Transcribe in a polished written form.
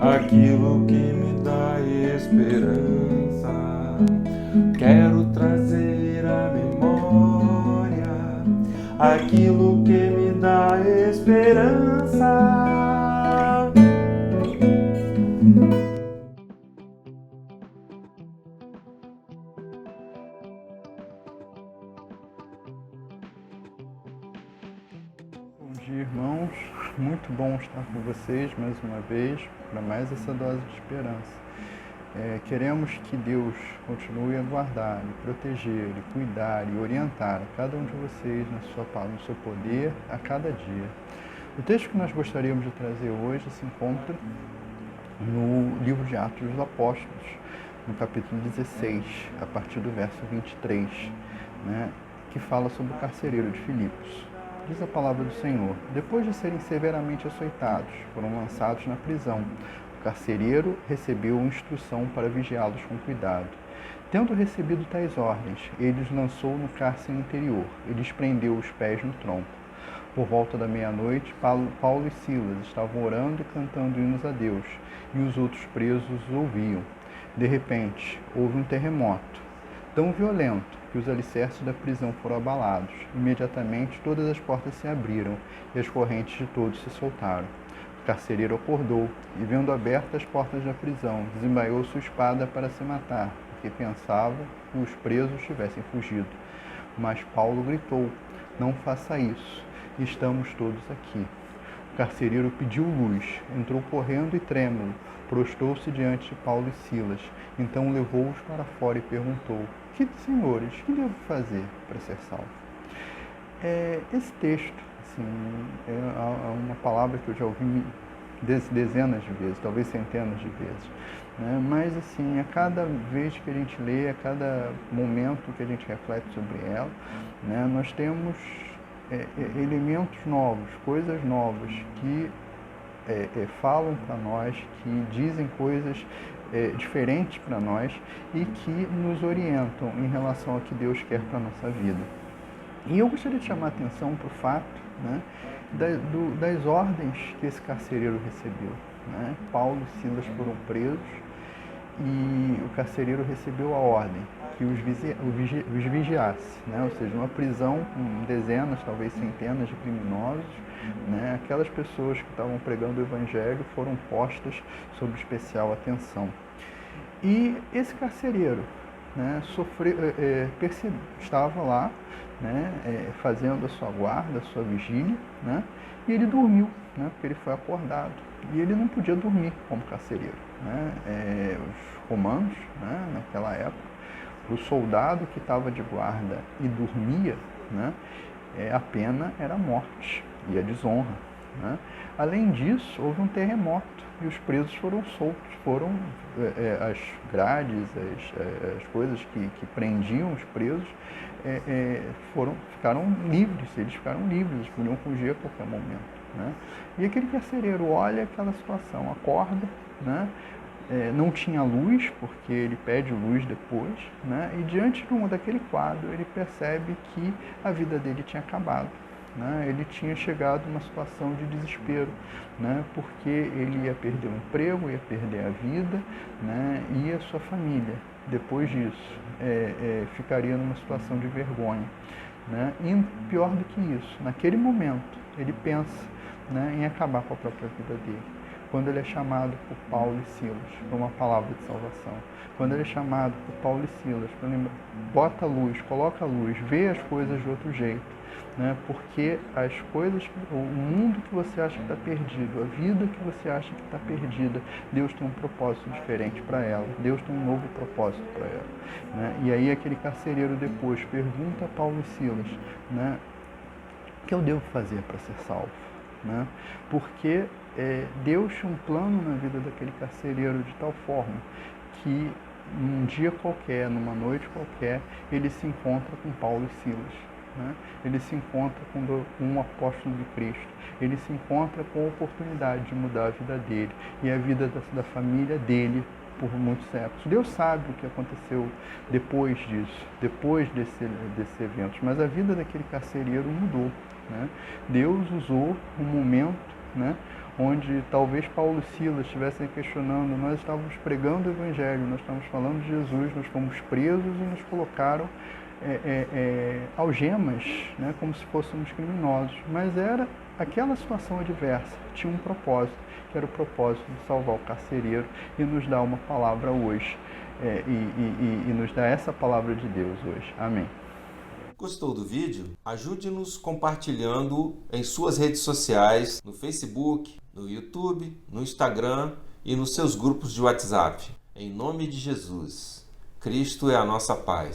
aquilo que me dá esperança. Quero trazer à memória aquilo que me dá esperança. Bom dia, irmãos. Muito bom estar com vocês mais uma vez para mais essa dose de esperança. Queremos que Deus continue a guardar, e proteger, e cuidar e orientar a cada um de vocês no seu poder a cada dia. O texto que nós gostaríamos de trazer hoje se encontra no livro de Atos dos Apóstolos, no capítulo 16, a partir do verso 23, que fala sobre o carcereiro de Filipos. Diz a palavra do Senhor: depois de serem severamente açoitados, foram lançados na prisão. O carcereiro recebeu instrução para vigiá-los com cuidado. Tendo recebido tais ordens, ele os lançou no cárcere interior e lhes prendeu os pés no tronco. Por volta da meia-noite, Paulo e Silas estavam orando e cantando hinos a Deus, e os outros presos os ouviam. De repente, houve um terremoto tão violento que os alicerces da prisão foram abalados. Imediatamente todas as portas se abriram e as correntes de todos se soltaram. O carcereiro acordou e, vendo abertas as portas da prisão, desembaiou sua espada para se matar, porque pensava que os presos tivessem fugido. Mas Paulo gritou: não faça isso, estamos todos aqui. O carcereiro pediu luz, entrou correndo e trêmulo, prostrou-se diante de Paulo e Silas. Então levou-os para fora e perguntou: senhores, que devo fazer para ser salvo? Esse texto, é uma palavra que eu já ouvi dezenas de vezes, talvez centenas de vezes. Mas, a cada vez que a gente lê, a cada momento que a gente reflete sobre ela, nós temos elementos novos, coisas novas que falam para nós, que dizem coisas diferentes para nós e que nos orientam em relação ao que Deus quer para a nossa vida. E eu gostaria de chamar a atenção para o fato das ordens que esse carcereiro recebeu. Paulo e Silas foram presos e o carcereiro recebeu a ordem que os vigiasse, ou seja, uma prisão com dezenas, talvez centenas de criminosos. Aquelas pessoas que estavam pregando o Evangelho foram postas sob especial atenção. E esse carcereiro estava lá, fazendo a sua guarda, a sua vigília, e ele dormiu, porque ele foi acordado. E ele não podia dormir como carcereiro. Os romanos, naquela época, o soldado que estava de guarda e dormia, a pena era a morte e a desonra. Além disso, houve um terremoto e os presos foram soltos. As grades, as coisas que prendiam os presos ficaram livres. Eles ficaram livres, eles podiam fugir a qualquer momento. E aquele carcereiro olha aquela situação, acorda, não tinha luz, porque ele pede luz depois, e diante daquele quadro ele percebe que a vida dele tinha acabado. Ele tinha chegado numa situação de desespero, porque ele ia perder o emprego, ia perder a vida, e a sua família. Depois disso, ficaria numa situação de vergonha. E pior do que isso, naquele momento, ele pensa em acabar com a própria vida dele. Quando ele é chamado por Paulo e Silas para uma palavra de salvação, quando ele é chamado por Paulo e Silas para lembrar, bota a luz, coloca a luz, vê as coisas de outro jeito, porque as coisas, o mundo que você acha que está perdido, a vida que você acha que está perdida, Deus tem um propósito diferente para ela, Deus tem um novo propósito para ela. E aí aquele carcereiro depois pergunta a Paulo e Silas, o que eu devo fazer para ser salvo? Porque Deus tinha um plano na vida daquele carcereiro de tal forma que num dia qualquer, numa noite qualquer, ele se encontra com Paulo e Silas. Ele se encontra com um apóstolo de Cristo. Ele se encontra com a oportunidade de mudar a vida dele e a vida da família dele por muitos séculos. Deus sabe o que aconteceu depois disso, depois desses eventos, mas a vida daquele carcereiro mudou. Deus usou um momento onde talvez Paulo e Silas estivessem questionando, nós estávamos pregando o Evangelho, nós estávamos falando de Jesus, nós fomos presos e nos colocaram algemas, né, como se fôssemos criminosos. Mas era aquela situação adversa, tinha um propósito, que era o propósito de salvar o carcereiro e nos dar uma palavra hoje, e nos dar essa palavra de Deus hoje. Amém. Gostou do vídeo? Ajude-nos compartilhando em suas redes sociais, no Facebook, no YouTube, no Instagram e nos seus grupos de WhatsApp. Em nome de Jesus, Cristo é a nossa paz.